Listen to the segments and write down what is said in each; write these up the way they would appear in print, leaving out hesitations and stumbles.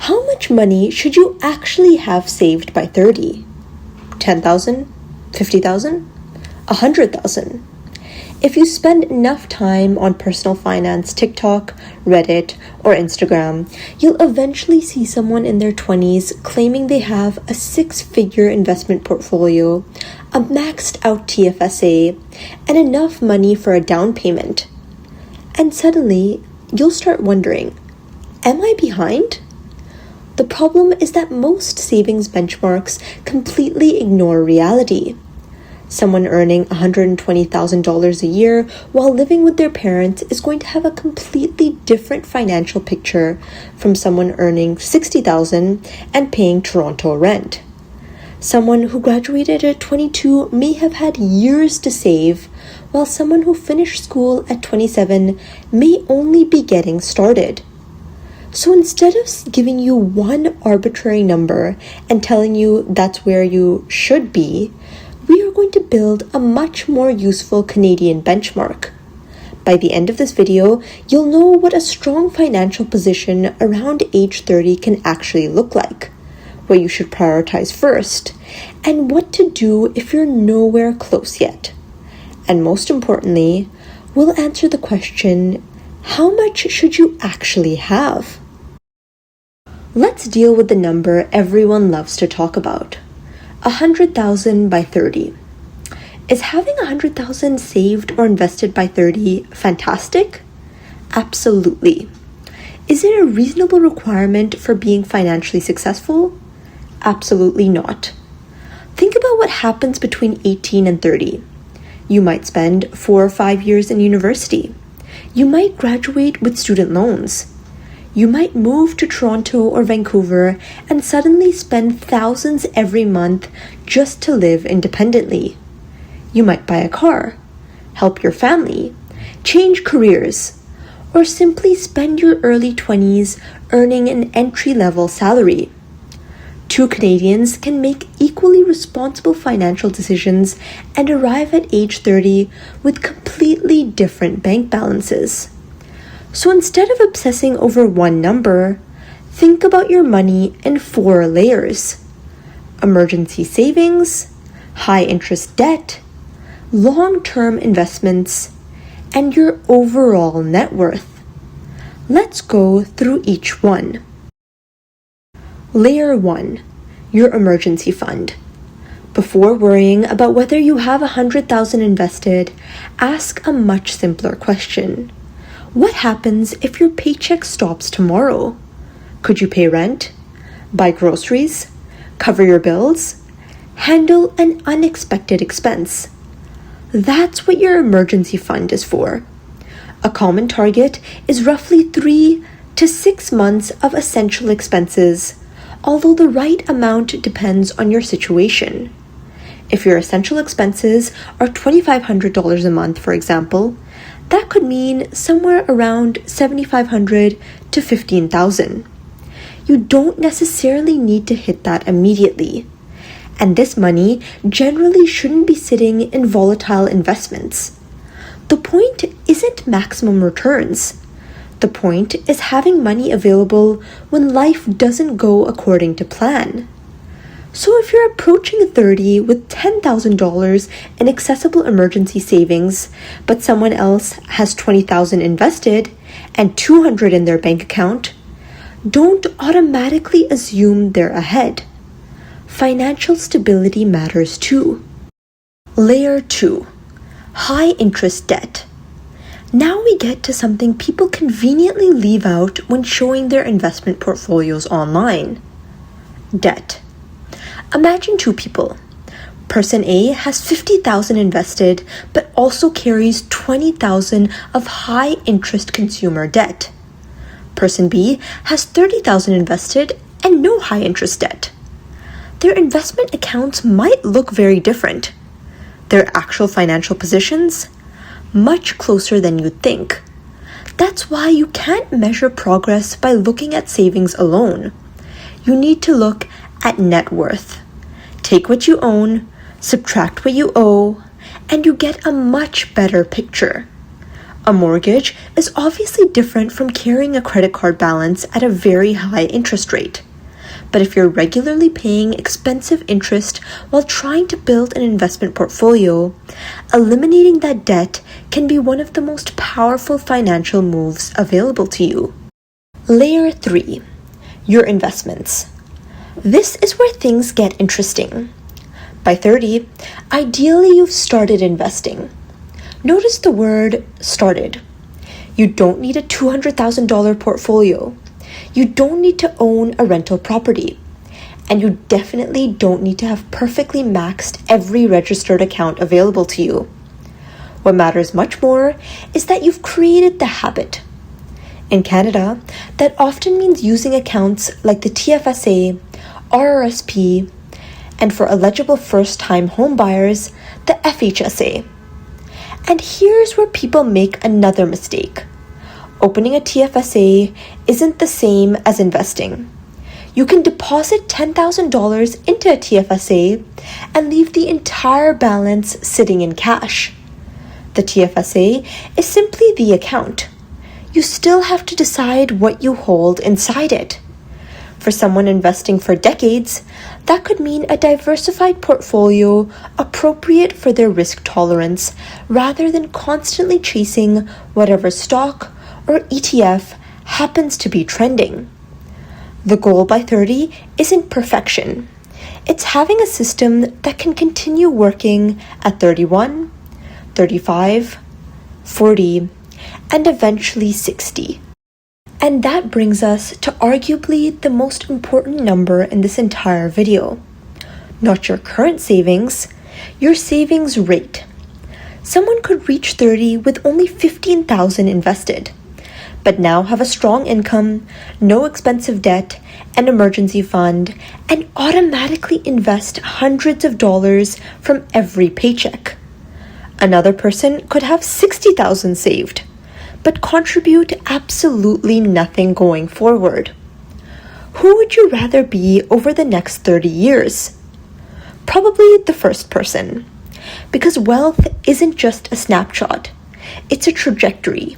How much money should you actually have saved by 30? 10,000? 50,000? 100,000? If you spend enough time on personal finance, TikTok, Reddit, or Instagram, you'll eventually see someone in their 20s claiming they have a 6-figure investment portfolio, a maxed out TFSA, and enough money for a down payment. And suddenly, you'll start wondering, am I behind? The problem is that most savings benchmarks completely ignore reality. Someone earning $120,000 a year while living with their parents is going to have a completely different financial picture from someone earning $60,000 and paying Toronto rent. Someone who graduated at 22 may have had years to save, while someone who finished school at 27 may only be getting started. So instead of giving you one arbitrary number and telling you that's where you should be, we are going to build a much more useful Canadian benchmark. By the end of this video, you'll know what a strong financial position around age 30 can actually look like, what you should prioritize first, and what to do if you're nowhere close yet. And most importantly, we'll answer the question, how much should you actually have? Let's deal with the number everyone loves to talk about. 100,000 by 30. Is having 100,000 saved or invested by 30 fantastic? Absolutely. Is it a reasonable requirement for being financially successful? Absolutely not. Think about what happens between 18 and 30. You might spend 4 or 5 years in university. You might graduate with student loans. You might move to Toronto or Vancouver and suddenly spend thousands every month just to live independently. You might buy a car, help your family, change careers, or simply spend your early 20s earning an entry-level salary. Two Canadians can make equally responsible financial decisions and arrive at age 30 with completely different bank balances. So instead of obsessing over one number, think about your money in 4 layers: emergency savings, high-interest debt, long-term investments, and your overall net worth. Let's go through each one. Layer 1, your emergency fund. Before worrying about whether you have 100,000 invested, ask a much simpler question. What happens if your paycheck stops tomorrow? Could you pay rent, buy groceries, cover your bills, handle an unexpected expense? That's what your emergency fund is for. A common target is roughly 3 to 6 months of essential expenses, although the right amount depends on your situation. If your essential expenses are $2,500 a month, for example, that could mean somewhere around $7,500 to $15,000. You don't necessarily need to hit that immediately. And this money generally shouldn't be sitting in volatile investments. The point isn't maximum returns. The point is having money available when life doesn't go according to plan. So if you're approaching 30 with $10,000 in accessible emergency savings, but someone else has $20,000 invested and $200 in their bank account, don't automatically assume they're ahead. Financial stability matters too. Layer 2, high interest debt. Now we get to something people conveniently leave out when showing their investment portfolios online. Debt. Imagine 2 people. Person A has $50,000 invested, but also carries $20,000 of high-interest consumer debt. Person B has $30,000 invested and no high-interest debt. Their investment accounts might look very different. Their actual financial positions? Much closer than you'd think. That's why you can't measure progress by looking at savings alone. You need to look at net worth. Take what you own, subtract what you owe, and you get a much better picture. A mortgage is obviously different from carrying a credit card balance at a very high interest rate. But if you're regularly paying expensive interest while trying to build an investment portfolio, eliminating that debt can be one of the most powerful financial moves available to you. Layer 3. Your investments. This is where things get interesting. By 30, ideally you've started investing. Notice the word started. You don't need a $200,000 portfolio. You don't need to own a rental property. And you definitely don't need to have perfectly maxed every registered account available to you. What matters much more is that you've created the habit. In Canada, that often means using accounts like the TFSA, RRSP, and for eligible first-time home buyers, the FHSA. And here's where people make another mistake. Opening a TFSA isn't the same as investing. You can deposit $10,000 into a TFSA and leave the entire balance sitting in cash. The TFSA is simply the account. You still have to decide what you hold inside it. For someone investing for decades, that could mean a diversified portfolio appropriate for their risk tolerance rather than constantly chasing whatever stock or ETF happens to be trending. The goal by 30 isn't perfection. It's having a system that can continue working at 31, 35, 40, and eventually 60. And that brings us to arguably the most important number in this entire video. Not your current savings, your savings rate. Someone could reach 30 with only $15,000 invested, but now have a strong income, no expensive debt, an emergency fund, and automatically invest hundreds of dollars from every paycheck. Another person could have $60,000 saved, but contribute absolutely nothing going forward. Who would you rather be over the next 30 years? Probably the first person, because wealth isn't just a snapshot, it's a trajectory.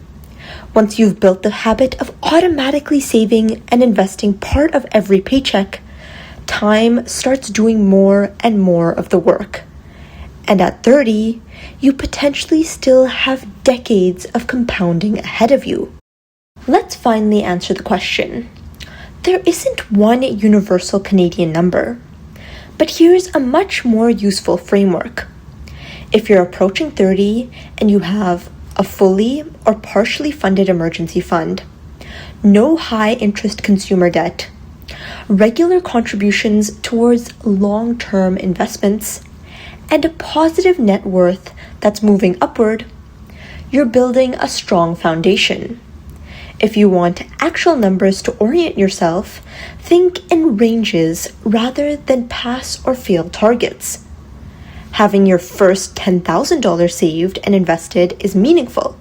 Once you've built the habit of automatically saving and investing part of every paycheck, time starts doing more and more of the work. And at 30, you potentially still have decades of compounding ahead of you. Let's finally answer the question. There isn't one universal Canadian number, but here's a much more useful framework. If you're approaching 30 and you have a fully or partially funded emergency fund, no high-interest consumer debt, regular contributions towards long-term investments, and a positive net worth that's moving upward, you're building a strong foundation. If you want actual numbers to orient yourself, think in ranges rather than pass or fail targets. Having your first $10,000 saved and invested is meaningful.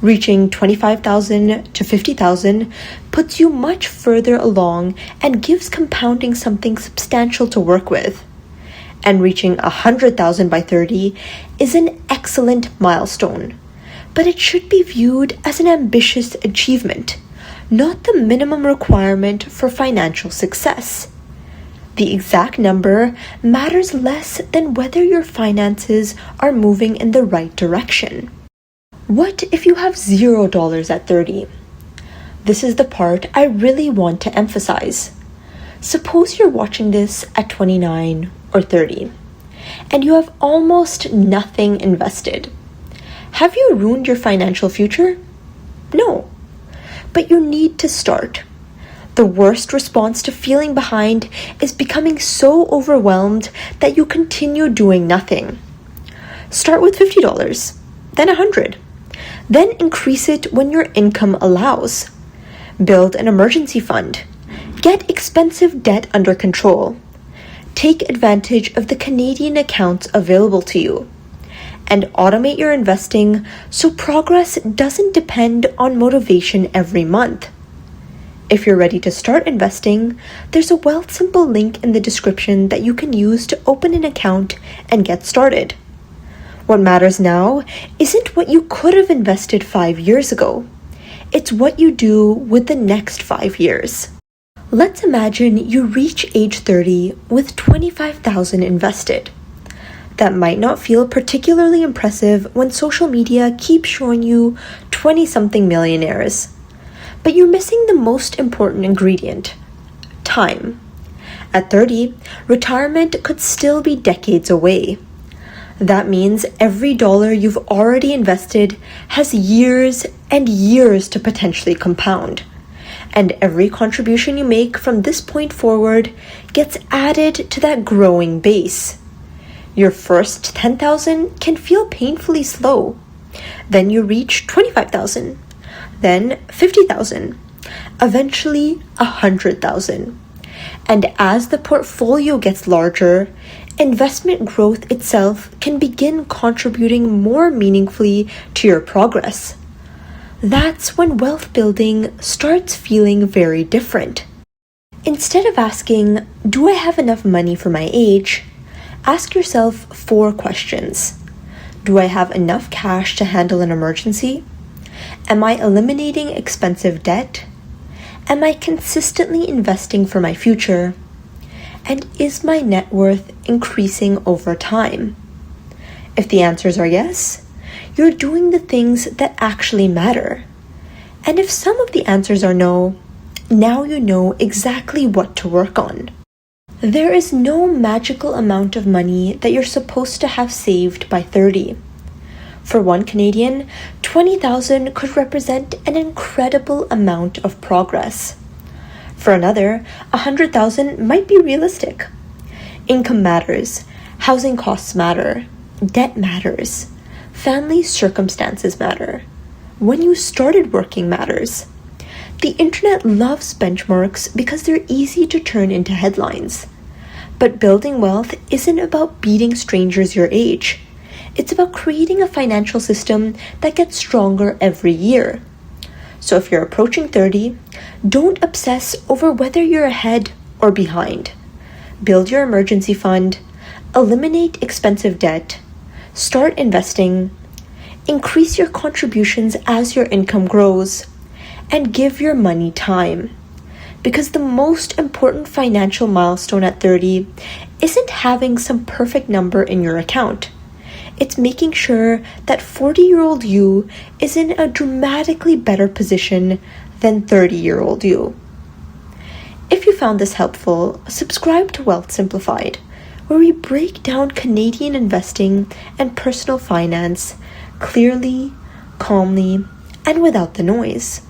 Reaching $25,000 to $50,000 puts you much further along and gives compounding something substantial to work with. And reaching $100,000 by 30 is an excellent milestone, but it should be viewed as an ambitious achievement, not the minimum requirement for financial success. The exact number matters less than whether your finances are moving in the right direction. What if you have $0 at 30? This is the part I really want to emphasize. Suppose you're watching this at 29 or 30, and you have almost nothing invested. Have you ruined your financial future? No, but you need to start. The worst response to feeling behind is becoming so overwhelmed that you continue doing nothing. Start with $50, then $100, then increase it when your income allows. Build an emergency fund. Get expensive debt under control. Take advantage of the Canadian accounts available to you. And automate your investing so progress doesn't depend on motivation every month. If you're ready to start investing, there's a Wealthsimple link in the description that you can use to open an account and get started. What matters now isn't what you could have invested 5 years ago. It's what you do with the next 5 years. Let's imagine you reach age 30 with $25,000 invested. That might not feel particularly impressive when social media keeps showing you 20-something millionaires. But you're missing the most important ingredient: time. At 30, retirement could still be decades away. That means every dollar you've already invested has years and years to potentially compound. And every contribution you make from this point forward gets added to that growing base. Your first $10,000 can feel painfully slow. Then you reach $25,000, then $50,000, eventually $100,000. And as the portfolio gets larger, investment growth itself can begin contributing more meaningfully to your progress. That's when wealth building starts feeling very different. Instead of asking, "Do I have enough money for my age?" ask yourself 4 questions. Do I have enough cash to handle an emergency? Am I eliminating expensive debt? Am I consistently investing for my future? And is my net worth increasing over time? If the answers are yes, you're doing the things that actually matter. And if some of the answers are no, now you know exactly what to work on. There is no magical amount of money that you're supposed to have saved by 30. For one Canadian, $20,000 could represent an incredible amount of progress. For another, $100,000 might be realistic. Income matters, housing costs matter, debt matters, family circumstances matter. When you started working matters. The internet loves benchmarks because they're easy to turn into headlines. But building wealth isn't about beating strangers your age. It's about creating a financial system that gets stronger every year. So if you're approaching 30, don't obsess over whether you're ahead or behind. Build your emergency fund, eliminate expensive debt, start investing, increase your contributions as your income grows, and give your money time. Because the most important financial milestone at 30 isn't having some perfect number in your account. It's making sure that 40-year-old you is in a dramatically better position than 30-year-old you. If you found this helpful, subscribe to Wealth Simplified, where we break down Canadian investing and personal finance clearly, calmly, and without the noise.